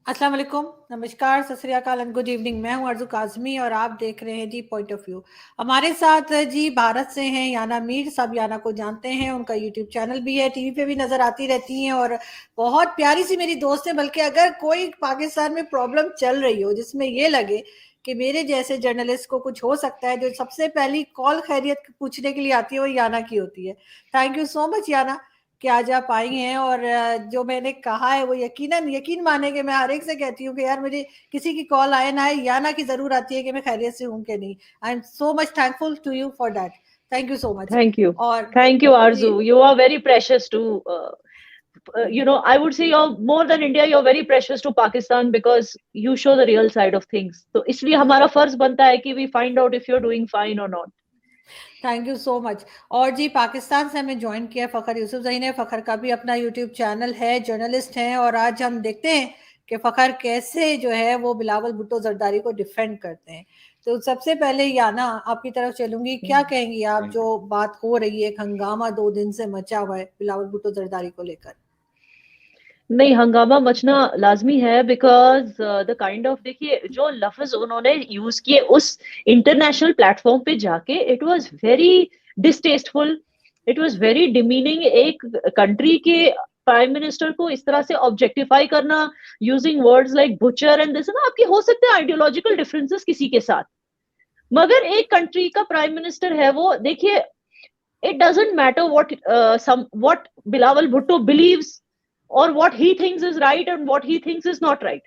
अस्सलाम वालेकुम, नमस्कार, सत श्री अकाल एंड गुड इवनिंग। मैं हूं अर्जु काज़मी और आप देख रहे हैं जी पॉइंट ऑफ व्यू। हमारे साथ जी भारत से हैं याना मीर। सब याना को जानते हैं, उनका यूट्यूब चैनल भी है, टीवी पे भी नजर आती रहती हैं और बहुत प्यारी सी मेरी दोस्त है। बल्कि अगर कोई पाकिस्तान में प्रॉब्लम चल रही हो जिसमें ये लगे कि मेरे जैसे जर्नलिस्ट को कुछ हो सकता है, जो सबसे पहली कॉल खैरियत पूछने के लिए आती है वो याना की होती है। थैंक यू सो मच याना कि आज आप आई हैं। और जो मैंने कहा है वो यकीन माने कि मैं हर एक से कहती हूँ कि यार मुझे किसी की कॉल आए ना आए, याना की जरूर आती है कि मैं खैरियत से हूँ कि नहीं। I am so much thankful to you for that. Thank you so much. Thank you. और Thank you, ji, Arzu. You are very precious to, I would say you're more than India, you're very precious to Pakistan because you show the real side of things. तो इसलिए हमारा फर्ज बनता है कि we find out if you're doing fine or not. Thank you so much. और जी पाकिस्तान से हमें ज्वाइन किया फ़खर यूसुफजई ने। फ़खर का भी अपना यूट्यूब चैनल है, जर्नलिस्ट हैं और आज हम देखते हैं कि फ़खर कैसे जो है वो बिलावल भुट्टो जरदारी को डिफेंड करते हैं। तो सबसे पहले याना आपकी तरफ चलूंगी, क्या कहेंगी आप जो बात हो रही है, एक हंगामा 2 दिन से मचा हुआ है बिलावल भुट्टो जरदारी को लेकर? नहीं, हंगामा मचना लाजमी है बिकॉज द काइंड ऑफ, देखिए जो लफ्ज उन्होंने यूज किए उस इंटरनेशनल प्लेटफॉर्म पे जाके, it was very distasteful, it was very demeaning. एक कंट्री के प्राइम मिनिस्टर को इस तरह से ऑब्जेक्टिफाई करना using words like butcher and this ना, आपके हो सकते हैं आइडियोलॉजिकल डिफरेंसेस किसी के साथ, मगर एक कंट्री का प्राइम मिनिस्टर है वो, देखिए it doesn't matter what Bilawal Bhutto believes or what he thinks is right and what he thinks is not right.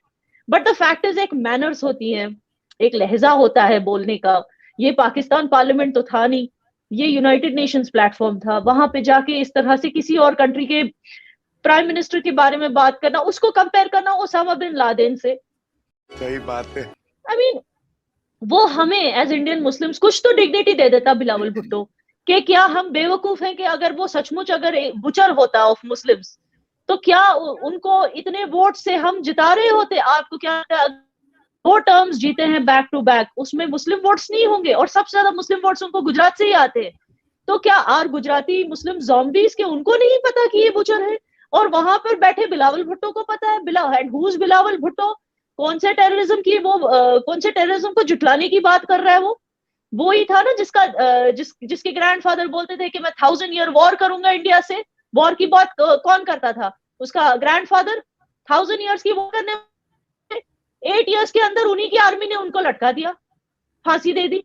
But the fact is एक manners होती हैं, एक लहजा होता है बोलने का। ये पाकिस्तान पार्लियामेंट तो था नहीं, ये यूनाइटेड नेशंस प्लेटफॉर्म था। वहां पे जाके इस तरह से किसी और कंट्री के प्राइम मिनिस्टर के बारे में बात करना, उसको कंपेयर करना ओसामा बिन लादेन से, सही बात है। आई मीन वो हमें एज इंडियन मुस्लिम्स कुछ तो डिग्निटी दे देता बिलावल भुट्टो। कि क्या हम बेवकूफ हैं कि अगर वो सचमुच अगर बुचर होता ऑफ मुस्लिम्स तो क्या उनको इतने वोट से हम जिता रहे होते? आपको क्या लगता है 2 टर्म्स जीते हैं बैक टू बैक, उसमें मुस्लिम वोट्स नहीं होंगे? और सबसे ज्यादा मुस्लिम वोट्स उनको गुजरात से ही आते हैं। तो क्या आर गुजराती मुस्लिम जॉम्बीज के उनको नहीं पता कि ये बुचर है? और वहां पर बैठे बिलावल भुट्टो को पता है। बिलावल भुट्टो कौन से टेररिज्म की वो कौन से टेररिज्म को जुटलाने की बात कर रहा है? वो ही था ना जिसके ग्रैंडफादर बोलते थे कि मैं 1000 ईयर वॉर करूंगा इंडिया से। वॉर की बात कौन करता था? उसका ग्रैंडफादर। 1000 ईयर्स की वॉर करने 8 ईयर्स के अंदर उन्हीं की आर्मी ने उनको लटका दिया, फांसी दे दी।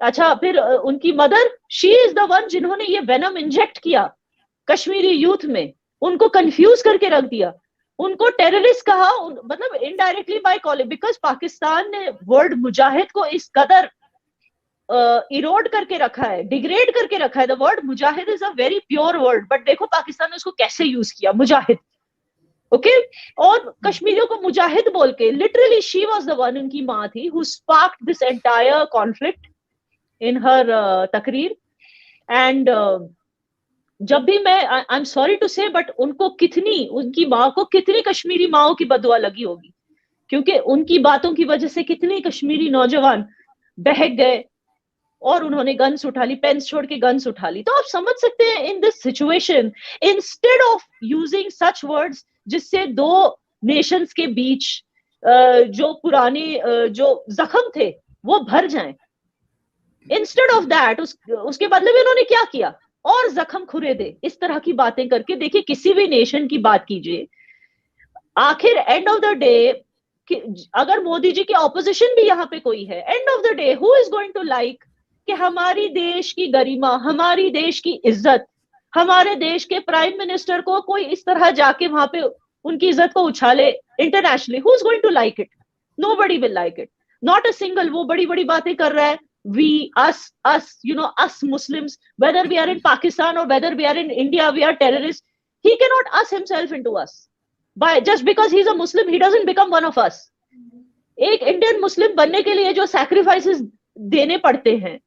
अच्छा, फिर उनकी mother, she is the one जिन्होंने ये वेनम इंजेक्ट किया कश्मीरी यूथ में, उनको कंफ्यूज करके रख दिया, उनको टेररिस्ट कहा, मतलब indirectly by calling, because Pakistan ने वर्ड मुजाहिद को इस कदर इरोड करके रखा है, डिग्रेड करके रखा है। The word Mujahid is a very pure word, but देखो पाकिस्तान ने उसको कैसे यूज किया, मुजाहिद। ओके और कश्मीरियों को मुजाहिद बोल के, literally she was the one, उनकी मां थी, who sparked this entire conflict in her तकरीर। एंड जब भी मैं, I am sorry to say, but उनकी माँ को कितनी कश्मीरी माओं की बदुआ लगी होगी, क्योंकि उनकी बातों की वजह से कितनी कश्मीरी नौजवान बहक गए और उन्होंने गन्स उठा ली, पेन्स छोड़ के गन्स उठा ली। तो आप समझ सकते हैं in this situation, instead of using such words जिससे दो नेशंस के बीच जो पुराने जो जख्म थे वो भर जाएं, इंस्टेड ऑफ दैट उसके बदले में उन्होंने क्या किया? और जख्म खुरेदे इस तरह की बातें करके। देखिए किसी भी नेशन की बात कीजिए, आखिर एंड ऑफ द डे अगर मोदी जी के ऑपोजिशन भी यहाँ पे कोई है, end of the day who is going to like कि हमारी देश की गरिमा, हमारी देश की इज्जत, हमारे देश के प्राइम मिनिस्टर को कोई इस तरह जाके वहां पे उनकी इज्जत को उछाले internationally? Who is going to like it? Nobody will like it, not a single. वो बड़ी बड़ी बातें कर रहा है, we us Muslims, whether we are in Pakistan or whether we are in India, we are terrorists. He cannot us himself into us by just because he's a Muslim. He doesn't become one of us. एक Indian Muslim बनने के लिए जो sacrifices देने पड़ते हैं,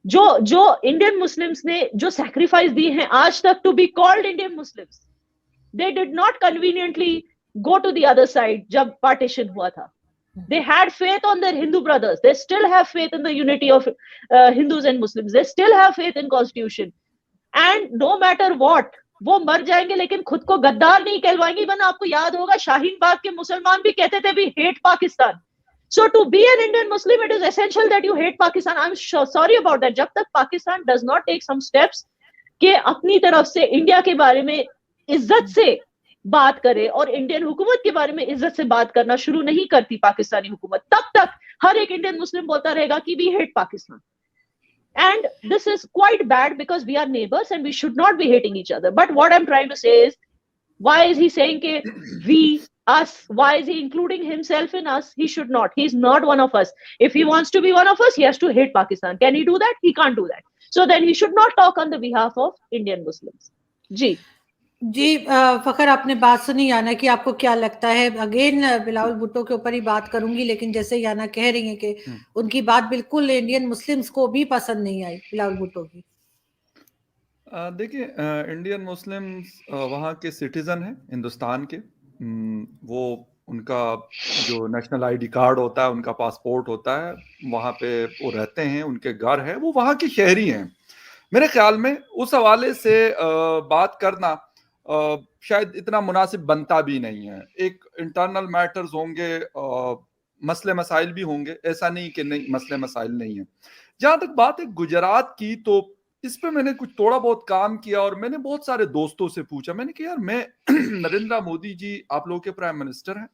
जो Indian Muslims ने जो सैक्रिफाइस दिए हैं आज तक to be called Indian Muslims, they did not conveniently go to the other side. जब पार्टीशन हुआ था, they had faith on their Hindu brothers. They still have faith in the unity of Hindus and Muslims. They still have faith in constitution. And no matter what, वो मर जाएंगे लेकिन खुद को गद्दार नहीं कहलवाएंगे। वरना आपको याद होगा शाहीन बाग के मुसलमान भी कहते थे we hate Pakistan. So to be an Indian Muslim, it is essential that you hate Pakistan. I'm sorry about that. जब तक Pakistan does not take some steps कि अपनी तरफ से इंडिया के बारे में इज्जत से बात करे और इंडियन हुकूमत के बारे में इज्जत से बात करना शुरू नहीं करती पाकिस्तानी हुकूमत, तब तक हर एक इंडियन मुस्लिम बोलता रहेगा कि we hate Pakistan. And this is quite bad because we are neighbors and we should not be hating each other. But what I'm trying to say is, why is he saying ke we, us? Why is he including himself in us? He should not. He's not one of us. If he wants to be one of us, he has to hate Pakistan. Can he do that? He can't do that. So then he should not talk on the behalf of Indian Muslims. जी फखर, आपने बात सुनी याना की, आपको क्या लगता है? Again Bilawal Bhutto के ऊपर ही बात करूंगी, लेकिन जैसे याना कह रही हैं कि उनकी बात बिल्कुल इंडियन मुस्लिम्स को भी पसंद नहीं आई, बिलावल भुट्टो की. देखिए, इंडियन मुस्लिम्स वहाँ के सिटीजन हैं हिंदुस्तान के. वो उनका जो नेशनल आईडी कार्ड होता है, उनका पासपोर्ट होता है, वहाँ पे वो रहते हैं, उनके घर है, वो वहाँ के शहरी हैं. मेरे ख्याल में उस हवाले से बात करना शायद इतना मुनासिब बनता भी नहीं है. एक इंटरनल मैटर्स होंगे, मसले मसाइल भी होंगे, ऐसा नहीं कि नहीं मसले मसाइल नहीं है. जहां तक बात है गुजरात की, तो इस पे मैंने कुछ थोड़ा बहुत काम किया और मैंने बहुत सारे दोस्तों से पूछा. मैंने कहा यार, मैं नरेंद्र मोदी जी आप लोगों के प्राइम मिनिस्टर हैं,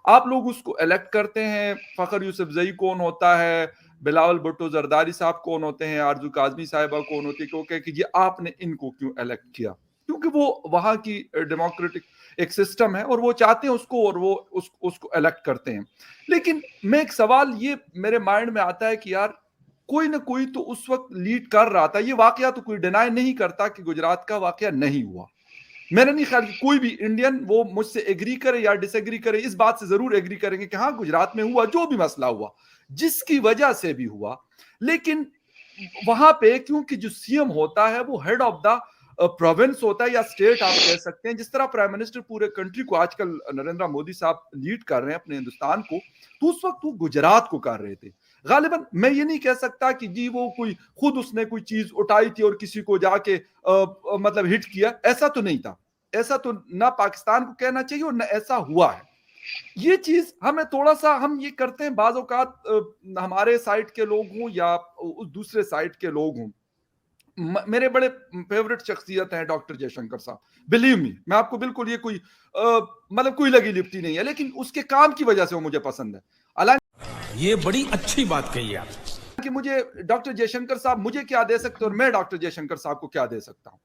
आप लोग उसको इलेक्ट करते हैं. फखर यूसुफजई कौन होता है, बिलावल भुट्टो जरदारी साहब कौन होते हैं, आरजू काजमी साहिबा कौन होती है, क्योंकि कि ये आपने इनको क्यों इलेक्ट किया? क्योंकि वो वहां की डेमोक्रेटिक एक सिस्टम है और वो चाहते हैं उसको, और वो उसको इलेक्ट करते हैं. लेकिन मैं एक सवाल ये मेरे माइंड में आता है कि यार, कोई ना कोई तो उस वक्त लीड कर रहा था. ये वाकया तो कोई डिनाई नहीं करता कि गुजरात का वाकया नहीं हुआ. मेरा नहीं ख्याल कि कोई भी इंडियन वो मुझसे एग्री करे या डिसएग्री करे, इस बात से जरूर एग्री करेंगे कि हाँ, गुजरात में हुआ, जो भी मसला हुआ, जिसकी वजह से भी हुआ. लेकिन वहां पे क्योंकि जो सीएम होता है वो हेड ऑफ द प्रोविंस होता है या स्टेट आप कह सकते हैं. जिस तरह प्राइम मिनिस्टर पूरे कंट्री को आजकल नरेंद्र मोदी साहब लीड कर रहे हैं अपने हिंदुस्तान को, तो उस वक्त वो गुजरात को कर रहे थे. गालिबन मैं ये नहीं कह सकता कि जी वो कोई खुद उसने कोई चीज उठाई थी और किसी को जाके मतलब हिट किया. ऐसा तो नहीं था. ऐसा तो ना पाकिस्तान को कहना चाहिए और ना ऐसा हुआ है. ये चीज हमें थोड़ा सा हम ये करते हैं, बाज़ औक़ात हमारे साइड के लोग हों या उस दूसरे साइड के लोग हों. मेरे बड़े फेवरेट शख्सियत हैं डॉक्टर जयशंकर साहब. बिलीव मी, मैं आपको बिल्कुल ये कोई मतलब कोई लगी लिपटी नहीं है, लेकिन उसके काम की वजह से वो मुझे पसंद है. हालांकि ये बड़ी अच्छी बात कही आप कि मुझे डॉक्टर जयशंकर साहब मुझे क्या दे सकते और मैं डॉक्टर जयशंकर साहब को क्या दे सकता हूं.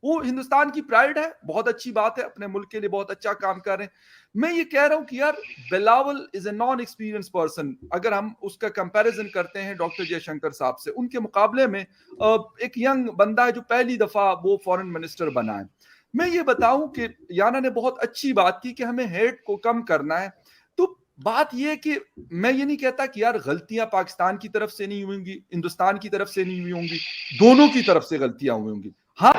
वो हिंदुस्तान की प्राइड है, बहुत अच्छी बात है, अपने मुल्क के लिए बहुत अच्छा काम कर रहे हैं. मैं ये कह रहा हूं कि यार, Bilawal is a non experience person. अगर हम उसका कंपैरिजन करते हैं डॉक्टर जयशंकर साहब से, उनके मुकाबले में एक यंग बंदा है जो पहली दफा वो फॉरेन मिनिस्टर बना है. मैं ये बताऊं कि याना ने बहुत अच्छी बात की कि हमें हेट को कम करना है. तो बात यह है कि मैं ये नहीं कहता कि यार गलतियां पाकिस्तान की तरफ से नहीं हुई होंगी, हिंदुस्तान की तरफ से नहीं हुई होंगी, दोनों की तरफ से गलतियां हुई होंगी. हाँ,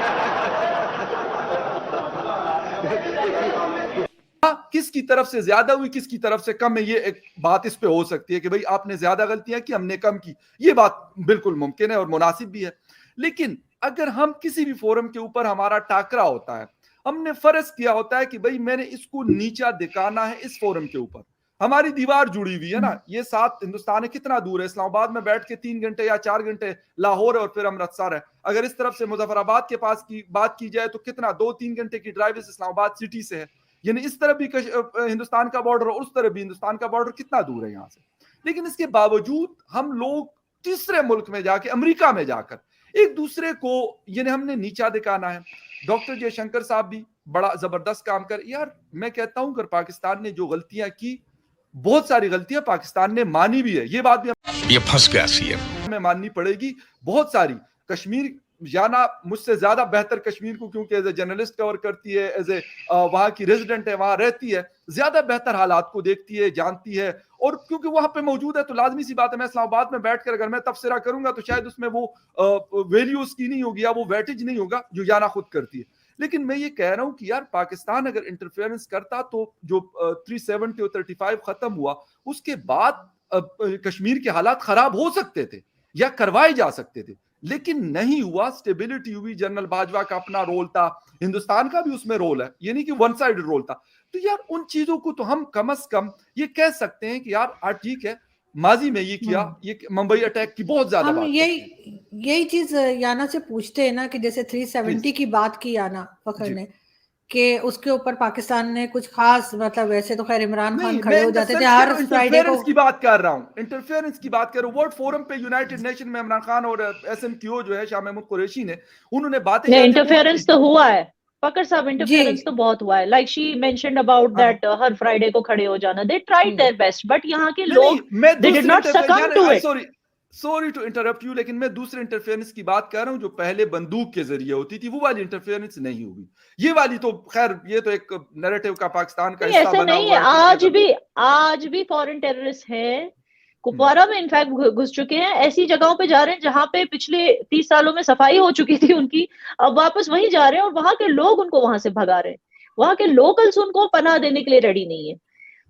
किसकी तरफ से ज्यादा हुई, किसकी तरफ से कम है, ये एक बात इस पे हो सकती है कि भाई आपने ज्यादा गलतियां की, हमने कम की. ये बात बिल्कुल मुमकिन है और मुनासिब भी है. लेकिन अगर हम किसी भी फोरम के ऊपर हमारा टाकरा होता है, हमने फर्ज किया होता है कि भाई मैंने इसको नीचा दिखाना है इस फोरम के ऊपर. हमारी दीवार जुड़ी हुई है ना, ये साथ हिंदुस्तान है, कितना दूर है? इस्लामाबाद में बैठ के 3 घंटे या 4 घंटे लाहौर है और फिर अमृतसर है. अगर इस तरफ से मुजफ्फराबाद के पास की बात की जाए तो कितना 2-3 घंटे की ड्राइव इस्लामाबाद सिटी से है. यानी इस तरफ भी हिंदुस्तान का बॉर्डर और उस तरफ भी हिंदुस्तान का बॉर्डर कितना दूर है यहाँ से. लेकिन इसके बावजूद हम लोग तीसरे मुल्क में जाके, अमेरिका में जाकर एक दूसरे को यानी हमने नीचा दिखाना है. डॉक्टर जयशंकर साहब भी बड़ा जबरदस्त काम कर. यार मैं कहता हूं अगर पाकिस्तान ने जो गलतियां की, बहुत सारी गलतियां पाकिस्तान ने मानी भी है, ये बात भी ये फंस गया सीएम, हमें माननी पड़ेगी. बहुत सारी कश्मीर, याना मुझसे ज्यादा बेहतर कश्मीर को क्योंकि एज ए जर्नलिस्ट कवर करती है, एज ए वहां की रेजिडेंट है, वहां रहती है, ज्यादा बेहतर हालात को देखती है, जानती है. और क्योंकि वहां पे मौजूद है तो लाजमी सी बात है, मैं इस्लामाबाद में बैठकर अगर मैं तबसरा करूंगा तो शायद उसमें वो वैल्यूज की नहीं होगी या वो वेटेज नहीं होगा जो याना खुद करती है. लेकिन मैं ये कह रहा हूं कि यार, पाकिस्तान अगर इंटरफेरेंस करता तो जो 370 और 35 खत्म हुआ, उसके बाद कश्मीर के हालात खराब हो सकते थे या करवाए जा सकते थे. लेकिन नहीं हुआ, स्टेबिलिटी हुई। जनरल बाजवा का अपना रोल था, हिंदुस्तान का भी उसमें रोल है, ये नहीं कि वन साइडेड रोल था। तो यार उन चीजों को तो हम कम से कम ये कह सकते हैं कि यार ठीक है, माजी में ये किया, ये मुंबई अटैक की बहुत ज्यादा हम बात यही चीज याना से पूछते हैं ना कि जैसे 370 की बात की याना फखर ने कि उसके ऊपर पाकिस्तान ने कुछ खास, मतलब वैसे तो खैर इमरान खान खड़े हो जाते थे हर फ्राइडे को। की बात कर रहा हूं, इंटरफेरेंस की बात कर रहा हूं। वर्ल्ड फोरम पे यूनाइटेड नेशन में इमरान खान और एसएमक्यू जो है शाह महमूद कुरैशी ने, उन्होंने बातें की। इंटरफेरेंस तो हुआ है फकर साहब, इंटरफेरेंस तो बहुत हुआ है। Like she mentioned about that हर फ्राइडे को खड़े हो जाना, they tried their best, but यहाँ के लोग they did not succumb to it. Sorry to interrupt you, लेकिन मैं दूसरे इंटरफेरेंस की बात कर रहा हूं जो पहले बंदूक के जरिए होती थी, वो वाली इंटरफेरेंस नहीं हुई। ये वाली तो खैर ये तो एक नैरेटिव का पाकिस्तान का हिस्सा बना हुआ है। आज भी फॉरेन टेररिस्ट हैं, कुपवारा में इनफैक्ट घुस चुके हैं, ऐसी जगहों पे जा रहे हैं जहां पे पिछले 30 सालों में सफाई हो चुकी थी उनकी, अब वापस वहीं जा रहे हैं और वहां के लोग उनको वहां से भगा रहे हैं। वहां के लोकल्स उनको पनाह देने के लिए रेडी नहीं है।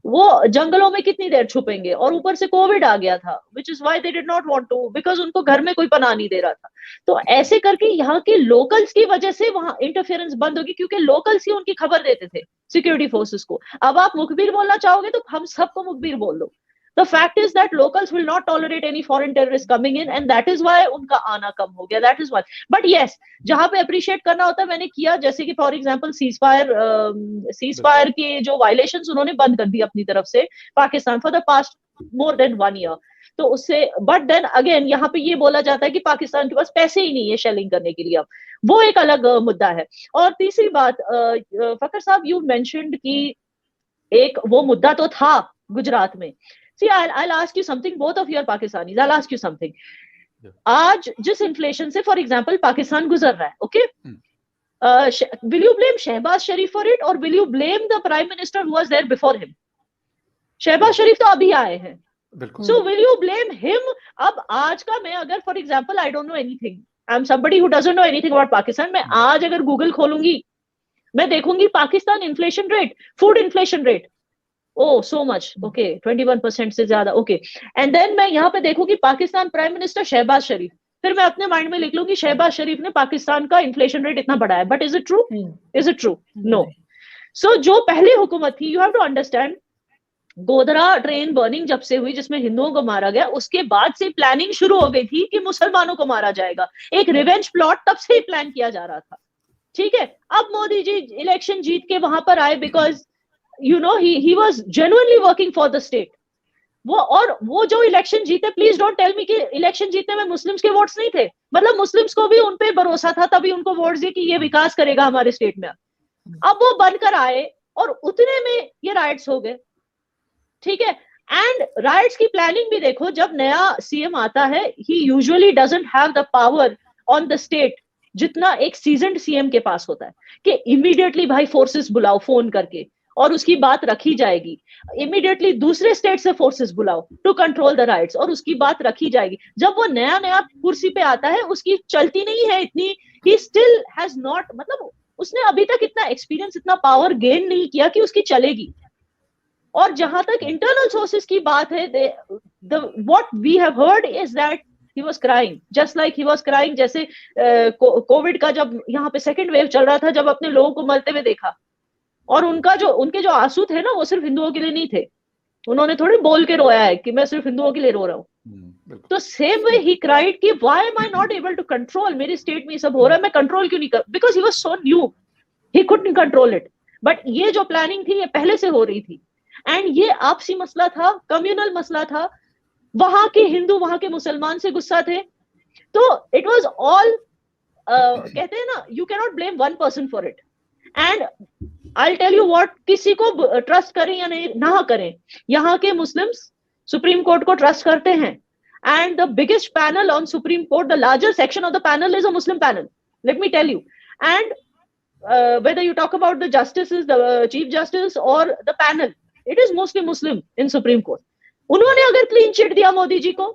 वो जंगलों में कितनी देर छुपेंगे, और ऊपर से कोविड आ गया था, which is why they did not want to, because उनको घर में कोई पनाह नहीं दे रहा था। तो ऐसे करके यहाँ के लोकल्स की वजह से वहां इंटरफेरेंस बंद होगी, क्योंकि लोकल्स ही उनकी खबर देते थे सिक्योरिटी फोर्सेस को। अब आप मुखबिर बोलना चाहोगे तो हम सबको मुखबिर बोल दो। The fact is that locals will not tolerate any foreign terrorists coming in, and that is why उनका आना कम हो गया। That is why. But yes, जहां पे अप्रिशिएट करना होता है मैंने किया, जैसे कि फॉर एग्जांपल सीजफायर के जो वायलेशंस उन्होंने बंद कर दी अपनी तरफ से Pakistan for the past more than 1 year। तो उससे बट देन अगेन यहाँ पे ये बोला जाता है कि पाकिस्तान के पास पैसे ही नहीं है शेलिंग करने के लिए, अब वो एक अलग मुद्दा है। और तीसरी बात, फकर साहब यू मेंशन्ड कि एक वो मुद्दा तो था गुजरात में। See, I'll ask you something, both of you are Pakistanis, I'll ask you something. आज जिस इन्फ्लेशन से फॉर एग्जांपल पाकिस्तान गुजर रहा है, okay, will you blame Shahbaz Sharif for it or will you blame the prime minister who was there before him? Shahbaz Sharif तो अभी आए हैं, so will you blame him? अब आज का मैं अगर for example I don't know anything, I'm somebody who doesn't know anything about Pakistan, मैं आज अगर गूगल खोलूंगी मैं देखूंगी Pakistan inflation rate, food inflation rate, oh so much, okay, 21% से ज्यादा, okay, and then मैं यहाँ पे देखूंगी पाकिस्तान प्राइम मिनिस्टर शहबाज शरीफ, फिर मैं अपने माइंड में लिख लूंगी शहबाज शरीफ ने पाकिस्तान का इन्फ्लेशन रेट इतना बढ़ाया, but is it true? Is it true? No. So जो पहले हुकूमत थी, you have to understand, Godhra train burning जब से हुई जिसमें हिंदुओं को मारा गया, उसके बाद से प्लानिंग शुरू हो गई थी कि मुसलमानों को मारा जाएगा। एक रिवेंज प्लॉट तब से ही प्लान किया जा रहा था, ठीक है। अब मोदी जी इलेक्शन जीत के वहां पर आए because you know he was genuinely working for the state। वो जो इलेक्शन जीते, प्लीज डोंट टेल मी कि इलेक्शन जीतने में मुस्लिम्स के वोट्स नहीं थे, मतलब मुस्लिम्स को भी उन पे भरोसा था, तभी उनको वोट्स दिए कि ये विकास करेगा हमारे स्टेट में। अब वो बनकर आए और उतने में ये राइट्स हो गए, ठीक है। एंड राइट्स की प्लानिंग भी देखो, जब नया सीएम आता है ही usually doesn't have the power on the state जितना एक सीजन्ड सीएम के पास होता है, कि इमीडिएटली भाई फोर्सेस बुलाओ फोन करके और उसकी बात रखी जाएगी, इमीडिएटली दूसरे स्टेट से फोर्सेस बुलाओ टू कंट्रोल द राइट्स और उसकी बात रखी जाएगी। जब वो नया नया कुर्सी पे आता है उसकी चलती नहीं है इतनी, ही स्टिल हैज नॉट, मतलब उसने अभी तक इतना एक्सपीरियंस, इतना पावर गेन नहीं किया कि उसकी चलेगी। और जहां तक इंटरनल सोर्सेस की बात है, what we have heard is that he was crying, just like he was crying जैसे कोविड का जब यहाँ पे सेकेंड वेव चल रहा था, जब अपने लोगों को मरते हुए देखा, और उनके जो आंसू थे ना वो सिर्फ हिंदुओं के लिए नहीं थे, उन्होंने थोड़ी बोल के रोया है कि मैं सिर्फ हिंदुओं के लिए रो रहा हूँ। तो सेम वे ही क्राइड कि why am I not able to control, मेरी स्टेट में ये सब हो रहा है, मैं कंट्रोल क्यों नहीं कर, because he was so new, he couldn't control it. But ये जो प्लानिंग थी ये पहले से हो रही थी, एंड ये आपसी मसला था, कम्युनल मसला था, वहां के हिंदू वहां के मुसलमान से गुस्सा थे, तो इट वाज ऑल, कहते हैं ना, you can not blame one person for it. And I'll tell you what, किसी को ट्रस्ट करें या नहीं ना करें, यहाँ के मुस्लिम्स सुप्रीम कोर्ट को ट्रस्ट करते हैं, and the biggest panel on Supreme Court, the largest section of the panel is a Muslim panel, let me tell you. And whether you talk about the justices, the chief justice or the panel, it is mostly Muslim in Supreme Court। उन्होंने अगर clean chit दिया मोदी जी को,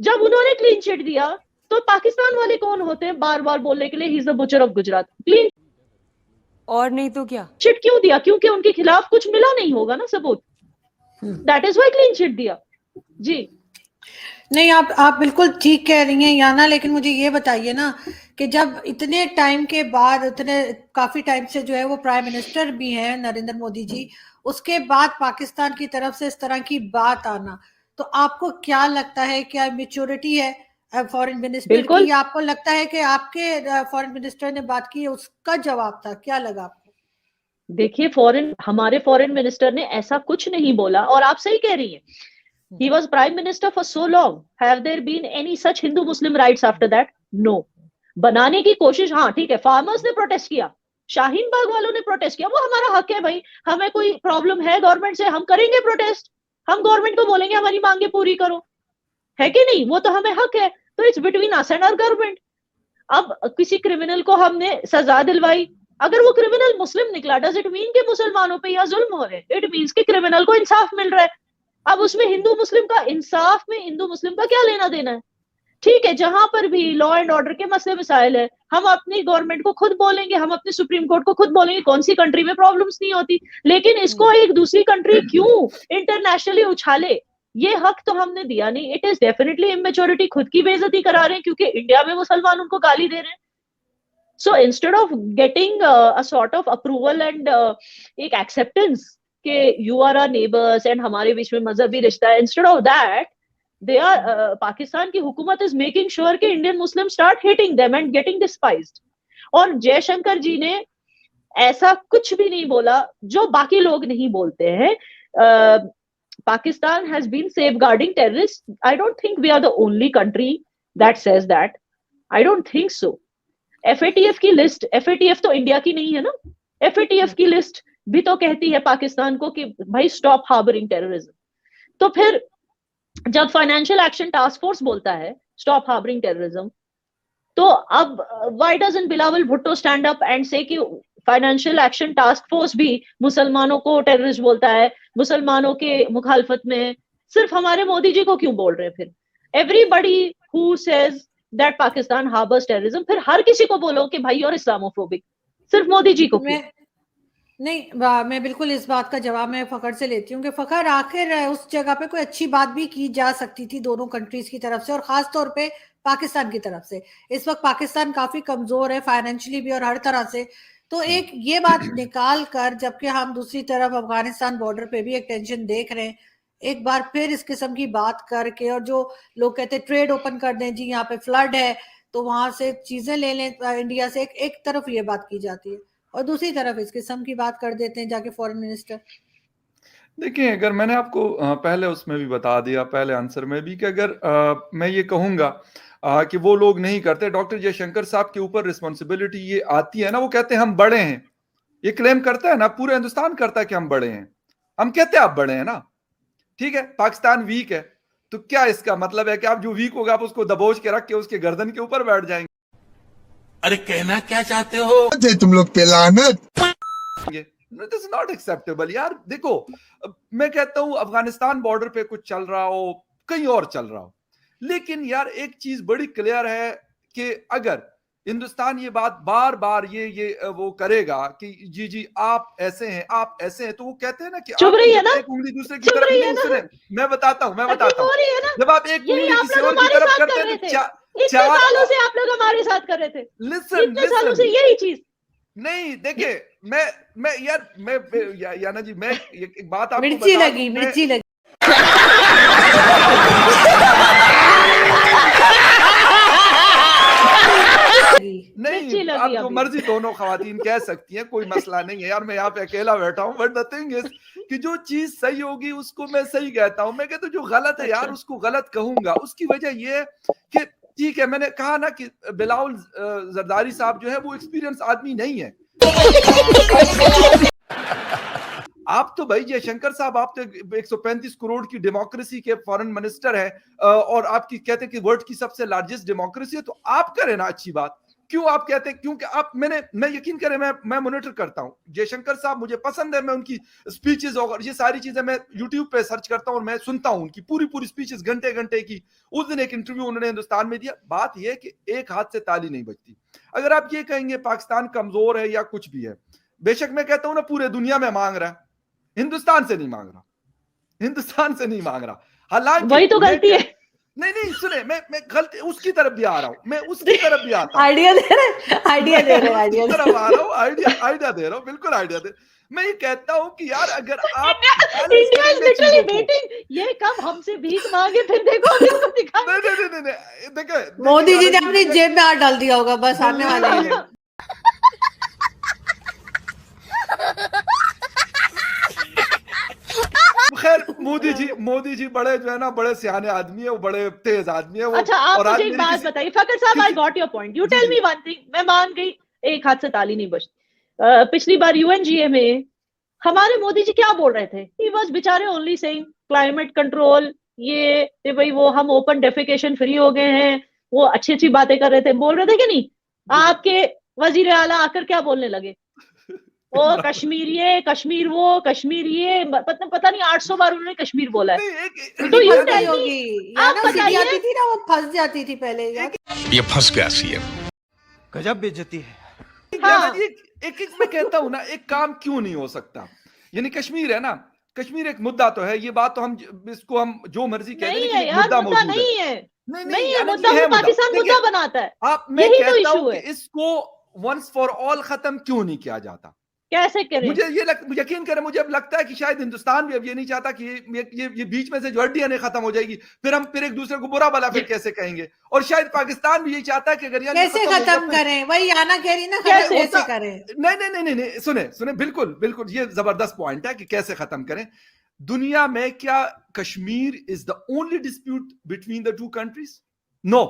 जब उन्होंने clean chit दिया तो पाकिस्तान वाले कौन होते हैं बार बार बोलने के लिए he is the butcher of Gujarat. Clean और नहीं तो क्या चिट क्यों दिया? क्योंकि उनके खिलाफ कुछ मिला नहीं होगा ना सबूत, that is why clean chit दिया जी। नहीं, आप बिल्कुल ठीक कह रही हैं याना, लेकिन मुझे ये बताइए ना कि जब इतने टाइम के बाद, इतने काफी टाइम से जो है वो प्राइम मिनिस्टर भी हैं नरेंद्र मोदी जी, उसके बाद पाकिस्तान की तरफ से इस तरह की बात आना, तो आपको क्या लगता है, क्या मेच्योरिटी है फॉरेन मिनिस्टर की, बिल्कुल। या आपको लगता है कि आपके फॉरेन मिनिस्टर ने बात की उसका जवाब था, क्या लगा आपको? देखिए, हमारे फॉरेन मिनिस्टर ने ऐसा कुछ नहीं बोला, और आप सही कह रही हैं। He was prime minister for so long. Have there been any such Hindu-Muslim rights after that? No. बनाने की कोशिश, हाँ ठीक है, फार्मर्स ने प्रोटेस्ट किया, शाहीन बाग वालों ने प्रोटेस्ट किया, वो हमारा हक है भाई। हमें कोई प्रॉब्लम है गवर्नमेंट से, हम करेंगे प्रोटेस्ट, हम गवर्नमेंट को बोलेंगे हमारी मांगे पूरी करो, है कि नहीं? वो तो हमें हक है। तो it's between us and our government. अब किसी क्रिमिनल को हमने सजा दिलवाई, अगर वो क्रिमिनल मुस्लिम निकला, डज इट मीन कि मुसलमानों पे यहाँ जुल्म हो रहे हैं? इट मीन्स कि क्रिमिनल को इंसाफ मिल रहा है। अब उसमें हिंदू मुस्लिम का इंसाफ में हिंदू मुस्लिम का क्या लेना देना है? ठीक है, जहां पर भी लॉ एंड ऑर्डर के मसले मसाइल है, हम अपनी गवर्नमेंट को खुद बोलेंगे, हम अपने सुप्रीम कोर्ट को खुद बोलेंगे, कौन सी कंट्री में प्रॉब्लम्स नहीं होती। लेकिन इसको एक दूसरी कंट्री क्यों इंटरनेशनली उछाले? ये हक तो हमने दिया नहीं। इट इज डेफिनेटली इमेच्योरिटी, खुद की बेइज्जती करा रहे हैं क्योंकि इंडिया में मुसलमान उनको गाली दे रहे हैं। So instead of getting a sort of approval and एक acceptance कि you are our neighbors and हमारे बीच में मजहबी रिश्ता है, instead of that they are Pakistan की हुकूमत is making sure कि Indian Muslims start hating them and getting despised। और जयशंकर जी ने ऐसा कुछ भी नहीं बोला जो बाकी लोग नहीं बोलते हैं। Pakistan has been safeguarding terrorists. I don't think we are the only country that says that. I don't think so. FATF की लिस्ट, FATF तो इंडिया की नहीं है ना, FATF की लिस्ट भी तो कहती है पाकिस्तान को कि भाई स्टॉप हार्बरिंग टेररिज्म। तो फिर जब फाइनेंशियल एक्शन टास्क फोर्स बोलता है स्टॉप हार्बरिंग टेररिज्म, तो अब why doesn't Bilawal Bhutto stand up and से कि फाइनेंशियल एक्शन टास्क फोर्स भी मुसलमानों को टेररिस्ट बोलता है, मुसलमानों के मुखालफत में, सिर्फ हमारे मोदी जी को क्यों बोल रहे हैं? फिर everybody who says that Pakistan harbours terrorism, फिर हर किसी को बोलो कि भाई और इस्लामोफोबिक, सिर्फ मोदी जी को क्यों? मैं बिल्कुल इस बात का जवाब मैं फखर से लेती हूँ कि फखर, आखिर उस जगह पे कोई अच्छी बात भी की जा सकती थी दोनों कंट्रीज की तरफ से, और खास तौर पे पाकिस्तान की तरफ से। इस वक्त पाकिस्तान काफी कमजोर है फाइनेंशियली भी और हर तरह से। तो एक ये बात निकाल कर, जबकि हम दूसरी तरफ अफगानिस्तान बॉर्डर पे भी एक टेंशन देख रहे हैं, एक बार फिर इस किस्म की बात करके, और जो लोग कहते हैं ट्रेड ओपन कर दें जी, यहाँ पे फ्लड है तो वहां से चीजें ले लें इंडिया से, एक तरफ ये बात की जाती है और दूसरी तरफ इस किस्म की बात कर देते हैं जाके फॉरेन मिनिस्टर। देखिए, अगर मैंने आपको पहले उसमें भी बता दिया, पहले आंसर में भी, कि अगर मैं ये कहूंगा कि वो लोग नहीं करते, डॉक्टर जयशंकर साहब के ऊपर रिस्पॉन्सिबिलिटी ये आती है ना, वो कहते हैं हम बड़े हैं, ये क्लेम करता है ना, पूरे हिंदुस्तान करता है कि हम बड़े हैं, हम कहते हैं आप बड़े हैं ना, ठीक है, पाकिस्तान वीक है, तो क्या इसका मतलब है कि आप जो वीक होगा आप उसको दबोच के रख के उसके गर्दन के ऊपर बैठ जाएंगे? अरे कहना क्या चाहते हो तुम लोग पे लानत। इट इज नॉट एक्सेप्टेबल यार। देखो, मैं कहता हूं अफगानिस्तान बॉर्डर पे कुछ चल रहा हो, कहीं और चल रहा हो, लेकिन यार एक चीज बड़ी क्लियर है कि अगर हिंदुस्तान ये बात बार बार ये वो करेगा कि जी जी आप ऐसे हैं, आप ऐसे हैं, तो वो कहते हैं ना कि चुभ रही है ना, एक उंगली दूसरे की तरफ नहीं, सुने मैं बताता हूँ जब आप एक उंगली किसी और की तरफ करते हैं तो इतने सालों से आप लोग हमारे साथ कर रहे थे, इतने सालों से यही चीज नहीं। देखिए, मैं याना जी, मैं एक बात आपको मिर्ची लगी नहीं, आप जो मर्जी दोनों खवातीन कह सकती हैं, कोई मसला नहीं है यार, मैं यहाँ पे अकेला बैठा हूँ, बट द थिंग इज कि जो चीज सही होगी उसको मैं सही कहता हूँ, मैं कहता हूँ जो गलत है यार उसको गलत कहूंगा। उसकी वजह ये है कि ठीक है, मैंने कहा ना कि बिलावल जरदारी साहब जो है वो एक्सपीरियंस आदमी नहीं है। आप तो भाई जयशंकर साहब, आप तो 135 करोड़ की डेमोक्रेसी के फॉरेन मिनिस्टर है, और आपकी कहते हैं कि वर्ल्ड की सबसे लार्जेस्ट डेमोक्रेसी है, तो आप करें ना अच्छी बात। क्यों आप कहते हैं? क्योंकि आप मैं यकीन करें, मैं मॉनिटर करता हूं जयशंकर साहब, मुझे पसंद है, मैं उनकी स्पीचेस और ये सारी चीजें मैं यूट्यूब पे सर्च करता हूं और मैं सुनता हूं उनकी पूरी स्पीचेस, घंटे घंटे की। उस दिन एक इंटरव्यू उन्होंने हिंदुस्तान में दिया। बात यह है कि एक हाथ से ताली नहीं बजती। अगर आप ये कहेंगे पाकिस्तान कमजोर है या कुछ भी है, बेशक मैं कहता हूं ना पूरे दुनिया में मांग रहा है, हिंदुस्तान से नहीं मांग रहा, हालांकि वही तो गलती है। नहीं नहीं सुने, मैं गलती उसकी तरफ भी आ रहा हूँ, मैं उसकी तरफ भी आता हूँ, आइडिया दे रहे, आइडिया दे रहे, आइडिया उसकी तरफ आ रहा हूँ, आइडिया दे रहा हूँ, बिल्कुल आइडिया दे। मैं ये कहता हूँ कि यार अगर आप बैलेंस इंडिया इज करेंगे लिटरली चीजों को, वेटिंग, ये कब हमसे भीख मांगे फिर देखो हमको दिखा। नहीं, देखिए मोदी जी ने देखिए, अपनी जेब में हाथ डाल दिया होगा, बस आने वाले हैं। खैर मोदी जी बड़े जो है ना, बड़े सियाने आदमी है, वो बड़े तेज आदमी है वो। अच्छा आप और आज मुझे एक मेरी बात किसी बताइए फकर साहब, I got your point, you जी टेल जी मी वन थिंग, मैं मान गई, एक हाथ से ताली नहीं बजती। पिछली बार यूएनजीए में हमारे मोदी जी क्या बोल रहे थे, ही वाज बेचारे ओनली सेइंग क्लाइमेट कंट्रोल, ये भाई वो हम ओपन डेफिकेशन फ्री हो गए हैं, वो अच्छी अच्छी बातें कर रहे थे, बोल रहे थे कि नहीं? आपके वजीर आला आकर क्या बोलने लगे, ओ कश्मीर ये कश्मीर वो कश्मीर ये, पता नहीं 800 बार उन्होंने कश्मीर बोला है। नहीं, तो फंस you गई tell me, होगी, आप याना सीधी बताइए। आती थी ना, वो फंस जाती थी पहले यार। ये फंस गया सीएम। गजब बेइज्जती है। हाँ। एक मैं कहता हूं ना, एक काम क्यों नहीं हो सकता, यानी कश्मीर है ना, कश्मीर एक मुद्दा तो है, ये बात तो हम इसको हम जो मर्जी कह दें, नहीं लेकिन है एक यार, मुद्दा मुद्दा मौजूद नहीं है, नहीं नहीं है यानी मुद्दा, ये है वो पाकिस्तान देखिए, मुद्दा बनाता है, मैं यही तो कहता इशू हूं है। कि इसको वंस फॉर ऑल खत्म क्यों नहीं किया जाता। कैसे करें? मुझे यकीन करें, मुझे अब लगता है कि शायद हिंदुस्तान भी अब ये नहीं चाहता कि ये बीच में से जो हड्डियां नहीं खत्म हो जाएगी, फिर एक दूसरे को बुरा भला फिर कैसे कहेंगे, और शायद पाकिस्तान भी यही चाहता है कि अगर यानी कैसे खत्म करें, वही याना कह रही ना, खत्म कैसे? कैसे करें। नहीं, सुने बिल्कुल ये जबरदस्त पॉइंट है कि कैसे खत्म करें। दुनिया में क्या Kashmir is the only dispute between the two countries? No,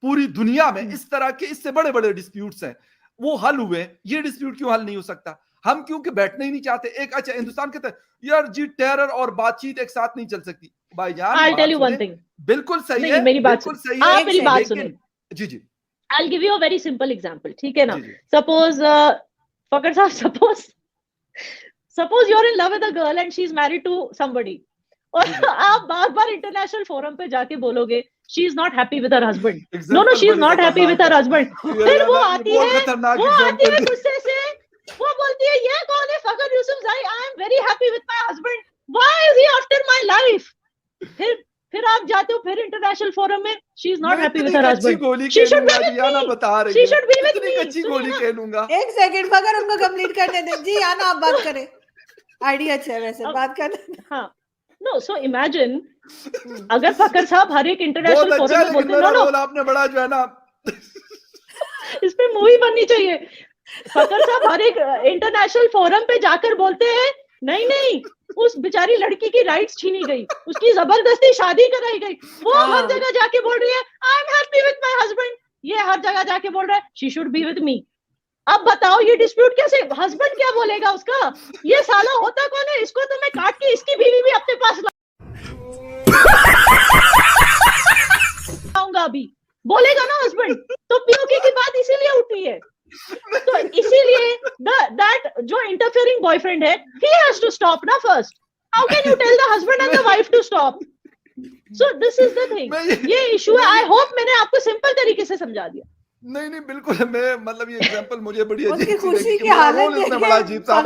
पूरी दुनिया में इस तरह के इससे बड़े बड़े डिस्प्यूट्स हैं, वो हल हुए, ये डिस्प्यूट क्यों हल नहीं हो सकता? हम क्योंकि बैठना ही नहीं चाहते। एक अच्छा हिंदुस्तान कहता है यार जी टेरर और बातचीत एक साथ नहीं चल सकती, भाईजान I'll बात tell you one सुने, thing. बिल्कुल सही नहीं, है, मेरी बात बिल्कुल सुनिए, सही है, आप मेरी बात सुनिए। लेकिन जी I'll give you a very simple example, ठीक है ना? जी, जी। Suppose फकर साहब, suppose you're in love with a girl and she's married to somebody, और आप बार बार इंटरनेशनल फोरम पे जाके बोलोगे she is not happy with her husband, no she is not happy with her husband, फिर वो आती है गुस्से से, वो बोलती है ये कौन है Fakhar Yousafzai, I am very happy with my husband, why is he after my life? फिर आप जाते हो फिर इंटरनेशनल फोरम में, she is not happy with her husband, she should be with me, बता रही she should be with me. कच्ची गोली खेलूंगा। एक सेकंड फकर उनको कंप्लीट करने दें जी, आना आप बात करें, आइडिया अच्छा है वैसे, बात करने। हाँ, नो सो इमेजिन अगर फकर साहब हर एक इंटरनेशनल बहुत अच्छा, फोरम में लेकिन बोलते मेरा नो रोल आपने बड़ा जो है ना इस पे मूवी बननी चाहिए, फकर साहब हर एक इंटरनेशनल फोरम पे जाकर बोलते हैं नहीं उस बेचारी लड़की की राइट्स छीनी गई, उसकी जबरदस्ती शादी कराई गई, वो हर जगह जाके बोल रही है I am happy with my husband, ये हर जगह जाके बोल रहा है शी शुड बी विद मी। अब बताओ ये डिस्प्यूट कैसे, हस्बैंड क्या बोलेगा उसका, ये साला होता कौन है, इसको तो मैं काट के इसकी बीवी भी अपने पास लाऊंगा, अभी बोलेगा ना हस्बैंड, तो पीओके की बात इसीलिए उठी है, तो इसीलिए दैट जो इंटरफेयरिंग बॉयफ्रेंड है ही हैज टू स्टॉप ना first, how can you tell the husband and the wife to stop? So this is the thing, ये इशू है। आई होप मैंने आपको सिंपल तरीके से समझा दिया। नहीं बिल्कुल, मैं मतलब ये एग्जांपल मुझे बड़ी उसकी अजीब खुशी लगी की कि मेरा हालत रोल इसमें बड़ा अजीब सा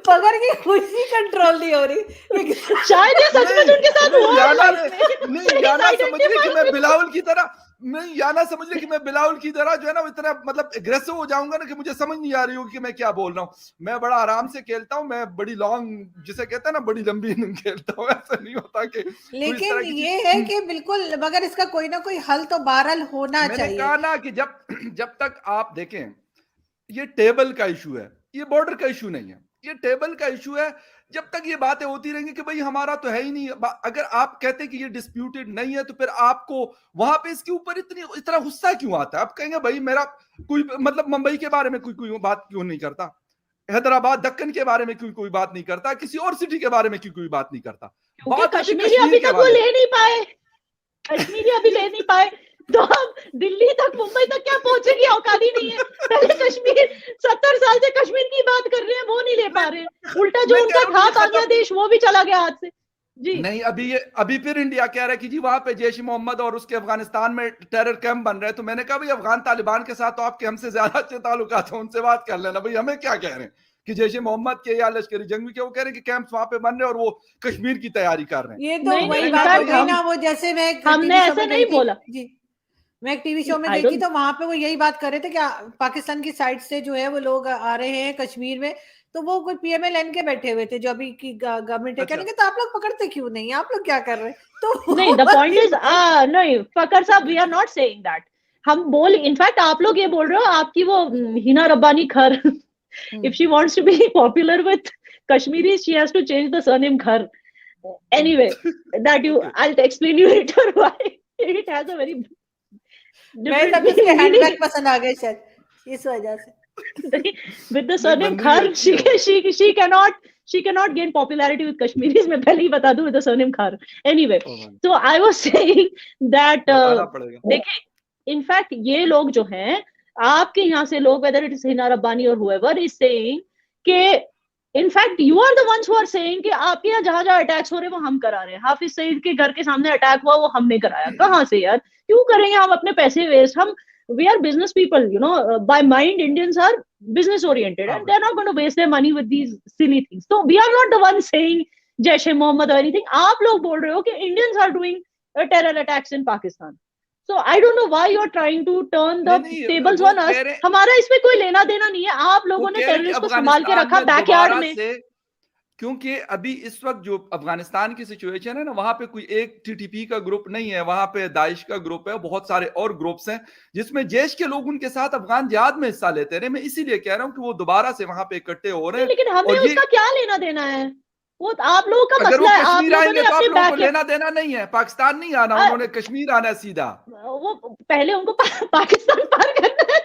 फकर की खुशी कंट्रोल नहीं हो रही। शायद ये सच में उनके साथ हुआ है याना लाइफ में। नहीं, याना समझ रही कि मैं बिलावल की तरह, नहीं याना समझ रही कि मैं बिलावल की तरह जो है ना इतना मतलब एग्रेसिव हो जाऊंगा ना कि मुझे समझ नहीं आ रही होगी कि मैं क्या बोल रहा हूँ। मैं बड़ा आराम से खेलता हूँ, मैं बड़ी लॉन्ग जिसे कहते हैं ना बड़ी लंबी इनिंग खेलता हूँ, ऐसा नहीं होता कि लेकिन ये है कि बिल्कुल, मगर इसका कोई ना कोई हल तो बहरहाल होना मैंने चाहिए। कहा ना कि जब तक आप देखें, ये टेबल का इशू है, ये बॉर्डर का इशू नहीं है, ये टेबल का इशू है। जब तक ये बातें होती रहेंगी कि भाई हमारा तो है ही नहीं, अगर आप कहते हैं कि ये डिस्प्यूटेड नहीं है तो फिर आपको वहां पे इसके ऊपर इतना गुस्सा क्यों आता है? आप कहेंगे भाई मेरा कोई मतलब मुंबई के बारे में कोई बात क्यों नहीं करता, हैदराबाद दक्कन के बारे में कोई बात नहीं करता, किसी और सिटी के बारे में कोई बात नहीं करता। क्योंकि कश्मीरी अभी तक वो ले नहीं पाए, कश्मीरी अभी ले नहीं पाए, तो हम दिल्ली तक मुंबई तक क्या पहुंचेगी, औकात ही नहीं है। पहले कश्मीर 70 साल से कश्मीर की बात कर रहे हैं, वो नहीं ले पा रहे, उल्टा जो उनका था बांग्लादेश वो भी चला गया हाथ से जी। नहीं, अभी फिर इंडिया कह रहा है कि जी वहां पे जैश मोहम्मद और उसके अफगानिस्तान में टेरर कैंप बन रहे हैं। तो मैंने कहा भाई अफगान तालिबान के साथ तो आपके हमसे ज्यादा अच्छे ताल्लुकात हैं, उनसे बात कर लेना, भाई हमें क्या कह रहे हैं कि जैश ए मोहम्मद के या लश्कर जंगी के, वो कह रहे हैं कि कैंप्स वहां पे बन रहे हैं और वो कश्मीर की तैयारी कर रहे हैं। ये तो नहीं, वही नहीं, बात in हो fact गई ना, वो जैसे मैं हमने टीवी शो ऐसे में नहीं गई थी बोला। जी, मैं एक टीवी शो में I गई थी don't- तो वहां पे वो यही बात कर रहे थे कि पाकिस्तान की साइड से जो है वो लोग आ रहे हैं कश्मीर में, तो वो कोई PMLN के बैठे हुए थे जो अभी की गवर्नमेंट है, अच्छा। कहने के तो आप लोग पकड़ते क्यों नहीं, आप लोग क्या कर रहे हैं? तो नहीं, द पॉइंट इज नहीं फकर साहब, we are not saying that. हम बोल, इनफैक्ट आप लोग ये बोल रहे हो आपकी वो हिना रब्बानी खर, if she wants to be popular with Kashmiris, she has to change the surname Khar. Anyway, that you, I'll explain you later why it has a very मैं different तब उसके meaning. हैंडबैग पसंद आ गए शायद इस वजह से। With the surname बंदी Khar, अच्छी है। she cannot gain popularity with Kashmiris. मैं पहले ही बता दूं, with the surname Khar. Anyway, so I was saying that बताना पड़ेगा। देखिए, इनफैक्ट ये लोग जो हैं, आपके यहाँ से लोग, whether it is Hina Rabbani और whoever is saying कि in fact you are the ones who are saying कि आपके यहाँ जहां जहां अटैक्स हो रहे हैं वो हम करा रहे हैं। हाफिज सईद के घर के सामने अटैक हुआ, वो हमने कराया। कहाँ से यार, क्यों करेंगे हम अपने पैसे वेस्ट? हम we are business people, you know, by mind Indians are business oriented and they're not going to waste their money with these silly things. So we are not the ones saying Jaish-e-Mohammed or anything. आप लोग बोल रहे हो कि Indians are doing terror attacks in Pakistan. So I don't know why you're trying to turn the नहीं, tables वो on us. कह रहे- हमारा इसमें कोई लेना देना नहीं है। आप वो लोगों ने कह रहे हैं कि टेररिस्ट को संभाल के रखा अफगानिस्तान बैकयार्ड दोबारा में। से, क्योंकि अभी इस वक्त जो अफगानिस्तान की सिचुएशन है ना, वहां पे कोई एक TTP का ग्रुप नहीं है, वहां पे दाइश का ग्रुप है, बहुत सारे और ग्रुप्स हैं जिसमें जैश के लोग उनके साथ अफगान जिहाद में हिस्सा लेते रहे। मैं इसीलिए कह रहा हूं कि वो दोबारा से वहां पे इकट्ठे हो रहे हैं। लेकिन हमें और ये उसका क्या लेना देना है? वो आप लोगों का अगर वो मसला है। आप कश्मीर लोगों आएंगे ने तो आप अपने लोगों को बैक, लेना देना नहीं है, पाकिस्तान नहीं आना, उन्होंने कश्मीर आना है सीधा। वो पहले उनको पाकिस्तान पार करना है,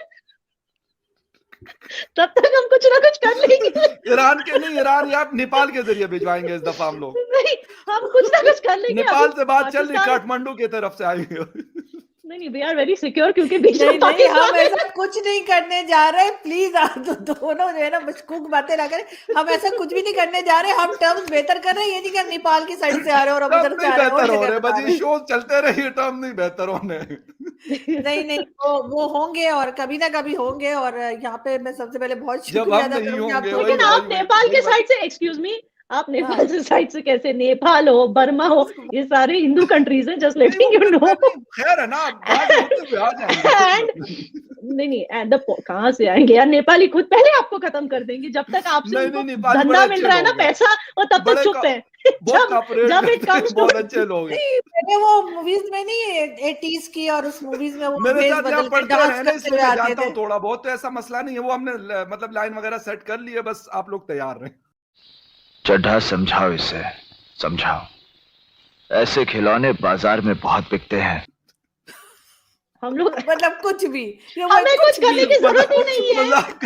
तब तक हम कुछ ना कुछ कर लेंगे। ईरान के नहीं, ईरान या आप नेपाल के जरिए भिजवाएंगे इस दफा हम लोग। नहीं, हम कुछ ना कुछ कर लेंगे। नेपाल अभी से बात चल रही, पाकिस्तान- काठमांडू की तरफ से आएंगे। नहीं, वी आर वेरी सिक्योर क्योंकि बीच में नहीं नहीं, हम पाकिस्तान है। ऐसा कुछ नहीं करने जा रहे, प्लीज आप दोनों जो है ना मशकूक बातें ना करें। हम ऐसा कुछ भी नहीं करने जा रहे, हम टर्म्स बेहतर कर रहे हैं। ये नहीं कि हम नेपाल की साइड से आ रहे हैं और हम टर्म इधर से नहीं आ रहे हैं बेहतर और हो जगह रहे, बता बस रहे ये हैं। शो चलते रहे, टर्म नहीं बेहतर होने। नहीं नहीं, वो होंगे और कभी ना कभी होंगे। और यहाँ पे मैं सबसे पहले बहुत जब शुक्रिया हम अदा नहीं करूंगी होंगे, आपको। लेकिन आप नेपाल के साइड से, एक्सक्यूज मी, आप नेपाल से साइड से कैसे? नेपाल हो, बर्मा हो, ये सारे हिंदू कंट्रीज हैं, जस्ट लेटिंग यू नो। खैर है ना, बात होते हुए आ जाएंगे। नहीं, एंड कहाँ से आएंगे यार? नेपाली खुद पहले आपको खत्म कर देंगे। जब तक आपसे नहीं, उनको नहीं, नेपाली धंधा बड़े मिल अच्छे रहा है ना, लोग हैं। पैसा, और तब तक बड़े चुप है। बहुत कॉर्पोरेट जब it करते हैं, comes to- बहुत अच्छे लोग हैं। नहीं, मैंने वो मूवीज में नहीं 80s की, और उस मूवीज में वो मेरे भेष साथ बदल यहाँ के पढ़ते डांस रहे ना, करते इसलिए हुए मैं आते जानता हूँ थे। थोड़ा बहुत। तो ऐसा मसला नहीं है, वो हमने मतलब लाइन वगैरह सेट कर ली है, बस आप लोग तैयार रहे। चड्ढा समझाओ इसे, समझाओ। ऐसे खिलौने बाजार में बहुत बिकते हैं। हम लोग, मतलब कुछ भी, हमें कुछ करने की जरूरत ही नहीं है। मजाक।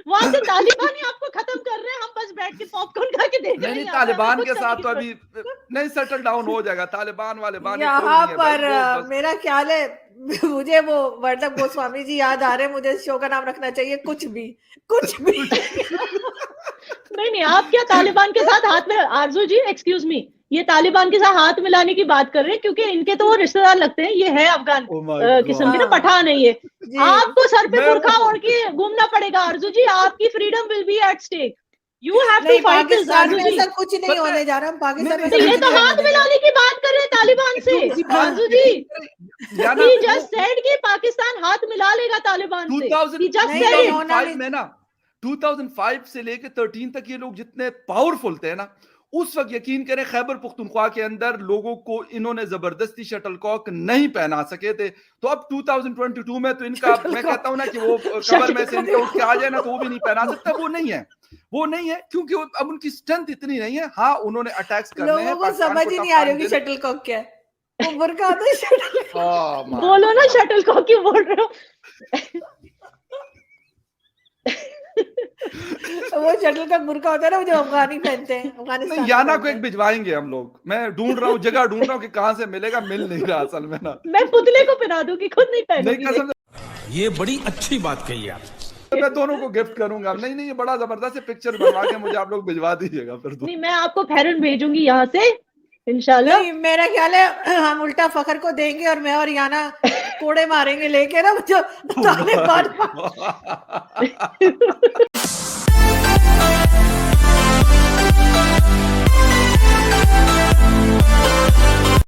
वहां से तालिबान ही आपको खत्म कर रहे हैं। हम बस बैठ के पॉपकॉर्न खा के देख रहे हैं। नहीं, यहाँ पे हमें तालिबान कुछ के करने साथ की तो जरूरत अभी नहीं सेटल डाउन हो जाएगा। तालिबान वाले बाने कोई यहाँ नहीं है भाई, पर वो बस- मेरा ख्याल है मुझे वो वर्धक गोस्वामी जी याद आ रहे हैं। मुझे शो का नाम रखना चाहिए कुछ भी, कुछ भी। नहीं, आप क्या तालिबान के साथ हाथ में, आरजू जी एक्सक्यूज मी, ये तालिबान के साथ हाथ मिलाने की बात कर रहे हैं क्योंकि इनके तो वो रिश्तेदार लगते हैं। ये है अफगान Oh my God. किस्म के ना, हाँ। पठान है ये। जी। आपको सर पे मैं बुर्खा वो- ओढ़ के घूमना पड़ेगा आरजू जी। आपकी freedom will be at stake. You have to नहीं, फाइट दिस पाकिस्तान आरजू में जी। ऐसा कुछ नहीं पता है- होने जा रहा। हम पाकिस्तान में नहीं, तो ऐसा ये कुछ तो नहीं हाथ होने जा मिलाने की बात कर रहे हैं तालिबान से। आरजू जी, याना, he just said कि पाकिस्तान हाथ मिला लेगा तालिबान से। 2000 He just नहीं, said नहीं, it. होना 2005 में ना, 2005 से लेके 13 तक ये लोग जितने पावरफुल थे ना, उस वक्त यकीन करें खैबर पुख्तनख्वा के अंदर लोगों को इन्होंने जबरदस्ती शटलकॉक नहीं पहना सके थे। तो अब 2022 में तो इनका, मैं कहता हूं ना कि वो कबर में से इनके उठ के आ जाए ना, तो वो भी नहीं पहना सकता। वो नहीं है, वो नहीं है, क्योंकि अब उनकी स्ट्रेंथ इतनी नहीं है। हाँ, उन्होंने अटैक्स करने हैं, लोगों को पाकिस्तान समझ को ही tough नहीं आ रही time होगी देने- शटल कॉक क्या है। वो बुर्का आता है शटल। Oh my बोलो ना, God. शटल कॉक क्यों बोल रहे हो? वो शटल का बुर्का होता है ना, वो जो अफगानी पहनते हैं, अफगानिस्तान नहीं, में याना को पहनते एक हैं। भिजवाएंगे हम लोग। मैं ढूंढ रहा हूँ, जगह ढूंढ रहा हूँ कि कहाँ से मिलेगा, मिल नहीं रहा असल में ना। मैं पुतले को पहना दूंगी, खुद नहीं नहीं, पहनूंगी। कसम से ये बड़ी अच्छी बात कही आप। मैं दोनों को गिफ्ट करूंगा। नहीं, ये बड़ा जबरदस्त पिक्चर बनवा के मुझे आप लोग भिजवा दीजिएगा फिर तो। नहीं, मैं आपको फेरन भेजूंगी यहाँ से इंशाल्लाह। नहीं, मेरा ख्याल है हम उल्टा फखर को देंगे और मैं और याना कोड़े मारेंगे लेके ना, जो तालिबान